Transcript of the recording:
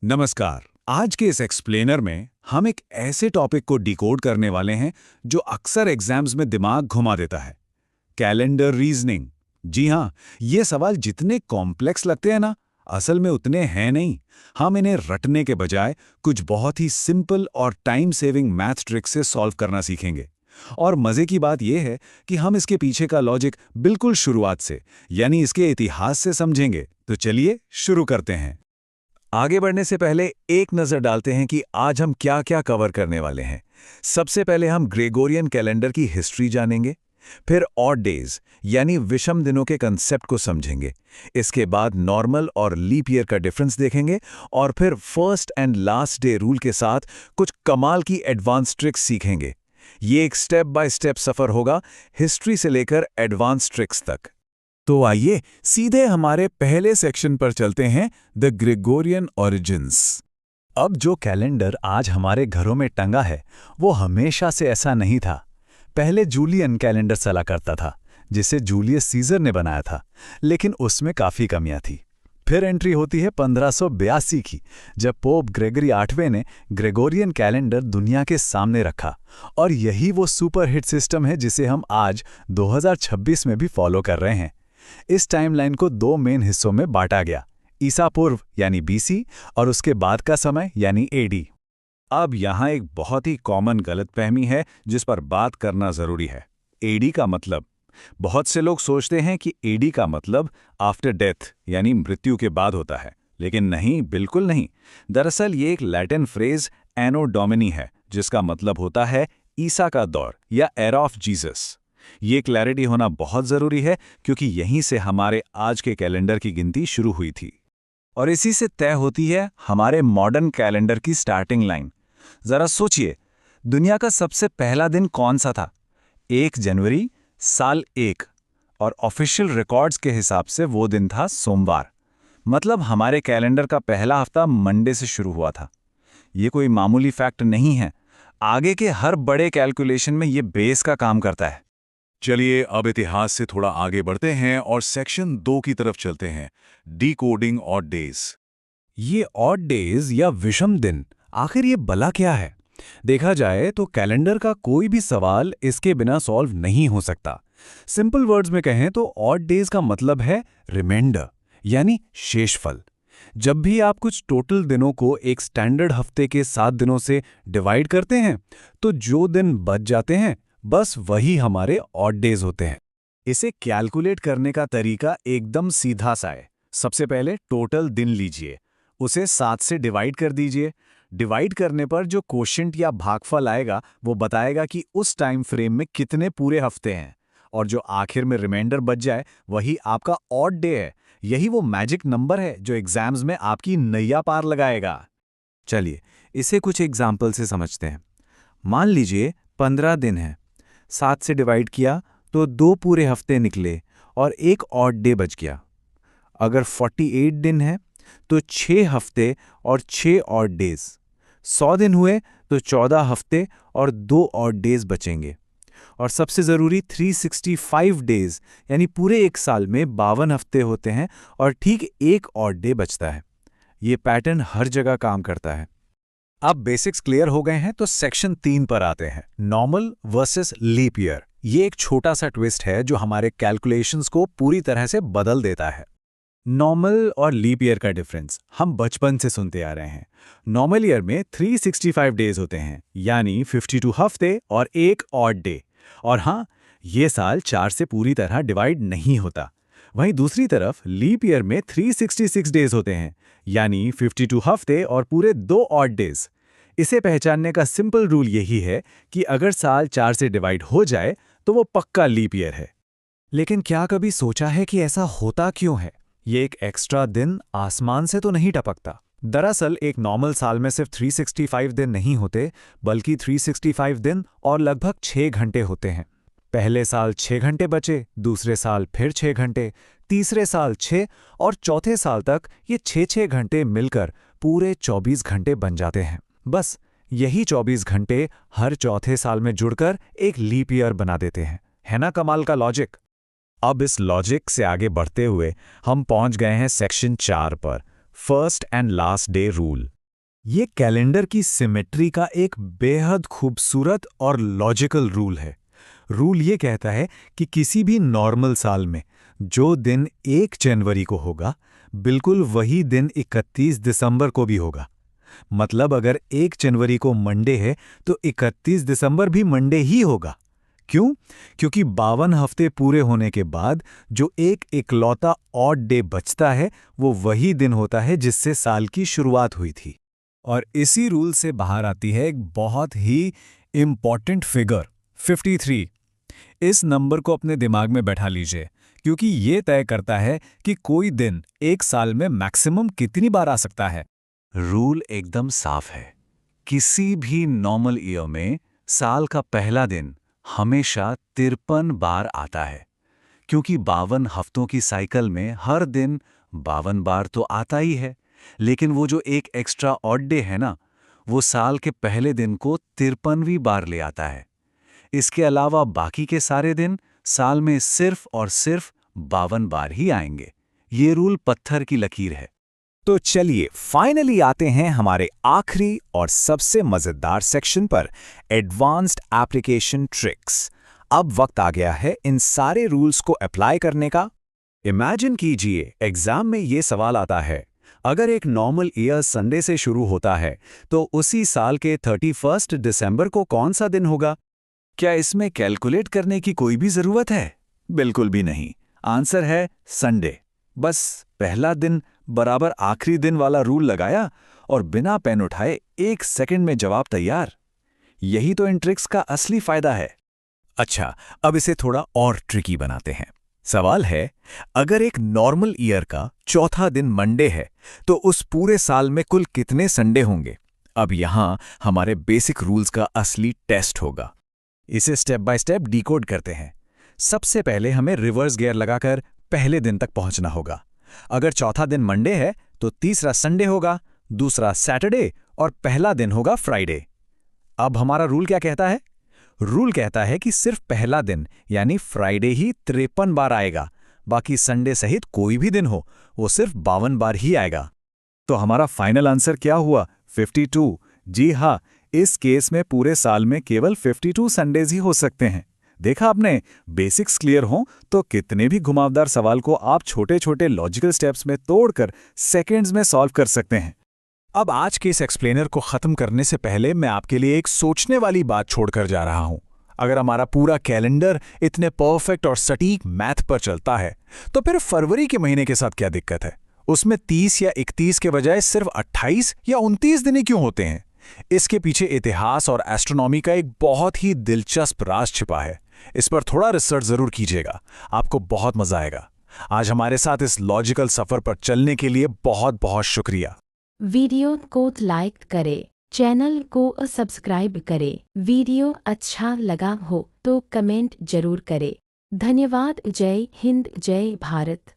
नमस्कार। आज के इस एक्सप्लेनर में हम एक ऐसे टॉपिक को डिकोड करने वाले हैं जो अक्सर एग्जाम्स में दिमाग घुमा देता है। Calendar reasoning. जी हाँ, ये सवाल जितने कॉम्प्लेक्स लगते हैं ना, असल में उतने हैं नहीं। हम इन्हें रटने के बजाय कुछ बहुत ही सिंपल और टाइम सेविंग मैथ ट्रिक से सॉल्व करना सीखेंगे। और मजे की बात यह है कि हम इसके पीछे का लॉजिक बिल्कुल शुरुआत से, यानी इसके इतिहास से समझेंगे। तो चलिए शुरू करते हैं। आगे बढ़ने से पहले एक नज़र डालते हैं कि आज हम क्या क्या कवर करने वाले हैं। सबसे पहले हम ग्रेगोरियन कैलेंडर की हिस्ट्री जानेंगे, फिर ऑड डेज यानी विषम दिनों के कंसेप्ट को समझेंगे। इसके बाद नॉर्मल और लीप ईयर का डिफरेंस देखेंगे और फिर first and last day rule के साथ कुछ कमाल की एडवांस ट्रिक्स सीखेंगे। ये एक स्टेप बाय स्टेप सफ़र होगा, हिस्ट्री से लेकर एडवांस ट्रिक्स तक। तो आइए सीधे हमारे पहले सेक्शन पर चलते हैं, द ग्रेगोरियन ओरिजिन्स। अब जो कैलेंडर आज हमारे घरों में टंगा है वो हमेशा से ऐसा नहीं था। पहले जूलियन कैलेंडर चला करता था, जिसे जूलियस सीजर ने बनाया था, लेकिन उसमें काफ़ी कमियां थी। फिर एंट्री होती है 1582 की, जब पोप ग्रेगरी 8वें ने ग्रेगोरियन कैलेंडर दुनिया के सामने रखा। और यही वो सुपरहिट सिस्टम है जिसे हम आज 2026 में भी फॉलो कर रहे हैं। इस टाइमलाइन को दो मेन हिस्सों में बांटा गया, ईसा पूर्व यानी बीसी और उसके बाद का समय यानी एडी। अब यहाँ एक बहुत ही कॉमन गलतफहमी है जिस पर बात करना जरूरी है। एडी का मतलब, बहुत से लोग सोचते हैं कि एडी का मतलब आफ्टर डेथ यानी मृत्यु के बाद होता है, लेकिन नहीं, बिल्कुल नहीं। दरअसल ये एक लैटिन फ्रेज एनो डोमिनी है, जिसका मतलब होता है ईसा का दौर या एरा ऑफ जीसस। ये क्लैरिटी होना बहुत ज़रूरी है क्योंकि यहीं से हमारे आज के कैलेंडर की गिनती शुरू हुई थी और इसी से तय होती है हमारे मॉडर्न कैलेंडर की स्टार्टिंग लाइन। ज़रा सोचिए, दुनिया का सबसे पहला दिन कौन सा था? 1 जनवरी साल 1, और ऑफिशियल रिकॉर्ड्स के हिसाब से वो दिन था सोमवार। मतलब हमारे कैलेंडर का पहला हफ्ता मंडे से शुरू हुआ था। ये कोई मामूली फैक्ट नहीं है, आगे के हर बड़े कैलकुलेशन में ये बेस का काम करता है। चलिए अब इतिहास से थोड़ा आगे बढ़ते हैं और सेक्शन 2 की तरफ चलते हैं, डिकोडिंग ऑड डेज। ये ऑड डेज या विषम दिन, आखिर ये भला क्या है? देखा जाए तो कैलेंडर का कोई भी सवाल इसके बिना सॉल्व नहीं हो सकता। सिंपल वर्ड्स में कहें तो ऑड डेज का मतलब है रिमाइंडर यानी शेषफल। जब भी आप कुछ टोटल दिनों को एक स्टैंडर्ड हफ्ते के 7 दिनों से डिवाइड करते हैं तो जो दिन बच जाते हैं बस वही हमारे ऑड डेज होते हैं। इसे कैलकुलेट करने का तरीका एकदम सीधा सा है। सबसे पहले टोटल दिन लीजिए, उसे 7 से डिवाइड कर दीजिए। डिवाइड करने पर जो कोशेंट या भागफल आएगा वो बताएगा कि उस टाइम फ्रेम में कितने पूरे हफ्ते हैं, और जो आखिर में रिमाइंडर बच जाए वही आपका ऑड डे है। यही वो मैजिक नंबर है जो एग्जाम्स में आपकी नैया पार लगाएगा। चलिए इसे कुछ एग्जाम्पल से समझते हैं। मान लीजिए 15 दिन है, 7 से डिवाइड किया तो 2 पूरे हफ्ते निकले और एक ऑड डे बच गया। अगर 48 दिन है तो 6 हफ्ते और 6 ऑड डेज। 100 दिन हुए तो 14 हफ्ते और 2 ऑड डेज बचेंगे। और सबसे ज़रूरी 365 डेज यानी पूरे एक साल में 52 हफ्ते होते हैं और ठीक एक ऑड डे बचता है। ये पैटर्न हर जगह काम करता है। अब बेसिक्स क्लियर हो गए हैं तो सेक्शन 3 पर आते हैं, नॉर्मल वर्सेस लीप ईयर। ये एक छोटा सा ट्विस्ट है जो हमारे कैलकुलेशंस को पूरी तरह से बदल देता है। नॉर्मल और लीप ईयर का डिफरेंस हम बचपन से सुनते आ रहे हैं। नॉर्मल ईयर में 365 डेज होते हैं, यानी 52 हफ्ते और एक ऑड डे। और हाँ, ये साल 4 से पूरी तरह डिवाइड नहीं होता। वहीं दूसरी तरफ लीप ईयर में 366 डेज होते हैं, यानी 52 हफ्ते और पूरे 2 ऑड डेज। इसे पहचानने का सिंपल रूल यही है कि अगर साल 4 से डिवाइड हो जाए तो वो पक्का लीप ईयर है। लेकिन क्या कभी सोचा है कि ऐसा होता क्यों है? ये एक एक्स्ट्रा दिन आसमान से तो नहीं टपकता। दरअसल एक नॉर्मल साल में सिर्फ 365 दिन नहीं होते, बल्कि 365 दिन और लगभग 6 घंटे होते हैं। पहले साल 6 घंटे बचे, दूसरे साल फिर 6 घंटे, तीसरे साल 6 और चौथे साल तक ये 6-6 घंटे मिलकर पूरे 24 घंटे बन जाते हैं। बस यही 24 घंटे हर चौथे साल में जुड़कर एक लीप ईयर बना देते हैं। है ना कमाल का लॉजिक? अब इस लॉजिक से आगे बढ़ते हुए हम पहुंच गए हैं सेक्शन 4 पर, first and last day rule. ये कैलेंडर की सिमेट्री का एक बेहद खूबसूरत और लॉजिकल रूल है। रूल ये कहता है कि किसी भी नॉर्मल साल में जो दिन 1 जनवरी को होगा, बिल्कुल वही दिन 31 दिसंबर को भी होगा। मतलब अगर 1 जनवरी को मंडे है तो 31 दिसंबर भी मंडे ही होगा। क्यों? क्योंकि 52 हफ्ते पूरे होने के बाद जो एक इकलौता ऑड डे बचता है वो वही दिन होता है जिससे साल की शुरुआत हुई थी। और इसी रूल से बाहर आती है एक बहुत ही इम्पॉर्टेंट फिगर 53। इस नंबर को अपने दिमाग में बैठा लीजिए, क्योंकि ये तय करता है कि कोई दिन एक साल में मैक्सिमम कितनी बार आ सकता है। रूल एकदम साफ है। किसी भी नॉर्मल ईयर में साल का पहला दिन हमेशा 53 बार आता है, क्योंकि 52 हफ्तों की साइकिल में हर दिन 52 बार तो आता ही है, लेकिन वो जो एक एक्स्ट्रा ऑड डे है ना, वो साल के पहले दिन को 53वीं बार ले आता है। इसके अलावा बाकी के सारे दिन साल में सिर्फ और सिर्फ 52 बार ही आएंगे। ये रूल पत्थर की लकीर है। तो चलिए फाइनली आते हैं हमारे आखिरी और सबसे मजेदार सेक्शन पर, एडवांस्ड एप्लीकेशन ट्रिक्स। अब वक्त आ गया है इन सारे रूल्स को अप्लाई करने का। इमेजिन कीजिए एग्जाम में ये सवाल आता है, अगर एक नॉर्मल ईयर संडे से शुरू होता है तो उसी साल के 31 दिसंबर को कौन सा दिन होगा? क्या इसमें कैलकुलेट करने की कोई भी जरूरत है? बिल्कुल भी नहीं। आंसर है संडे। बस पहला दिन बराबर आखिरी दिन वाला रूल लगाया और बिना पेन उठाए 1 सेकंड में जवाब तैयार। यही तो इन ट्रिक्स का असली फायदा है। अच्छा, अब इसे थोड़ा और ट्रिकी बनाते हैं। सवाल है, अगर एक नॉर्मल ईयर का चौथा दिन मंडे है तो उस पूरे साल में कुल कितने संडे होंगे? अब यहां हमारे बेसिक रूल्स का असली टेस्ट होगा। इसे स्टेप बाय स्टेप डिकोड करते हैं। सबसे पहले हमें रिवर्स गियर लगाकर पहले दिन तक पहुंचना होगा। अगर चौथा दिन मंडे है तो तीसरा संडे होगा, दूसरा सैटरडे और पहला दिन होगा फ्राइडे। अब हमारा रूल क्या कहता है? रूल कहता है कि सिर्फ पहला दिन यानी फ्राइडे ही 53 बार आएगा, बाकी संडे सहित कोई भी दिन हो वो सिर्फ 52 बार ही आएगा। तो हमारा फाइनल आंसर क्या हुआ? 52। जी हाँ, इस केस में पूरे साल में केवल 52 संडेज ही हो सकते हैं। देखा आपने, बेसिक्स क्लियर हों तो कितने भी घुमावदार सवाल को आप छोटे छोटे लॉजिकल स्टेप्स में तोड़कर सेकंड्स में सॉल्व कर सकते हैं। अब आज के इस एक्सप्लेनर को खत्म करने से पहले मैं आपके लिए एक सोचने वाली बात छोड़कर जा रहा हूं। अगर हमारा पूरा कैलेंडर इतने परफेक्ट और सटीक मैथ पर चलता है तो फिर फरवरी के महीने के साथ क्या दिक्कत है? उसमें 30 या 31 के बजाय सिर्फ 28 या 29 दिन ही क्यों होते हैं? इसके पीछे इतिहास और एस्ट्रोनॉमी का एक बहुत ही दिलचस्प राज छिपा है। इस पर थोड़ा रिसर्च जरूर कीजिएगा, आपको बहुत मजा आएगा। आज हमारे साथ इस लॉजिकल सफर पर चलने के लिए बहुत बहुत शुक्रिया। वीडियो को लाइक करें, चैनल को सब्सक्राइब करें। वीडियो अच्छा लगा हो तो कमेंट जरूर करें। धन्यवाद। जय हिंद, जय भारत।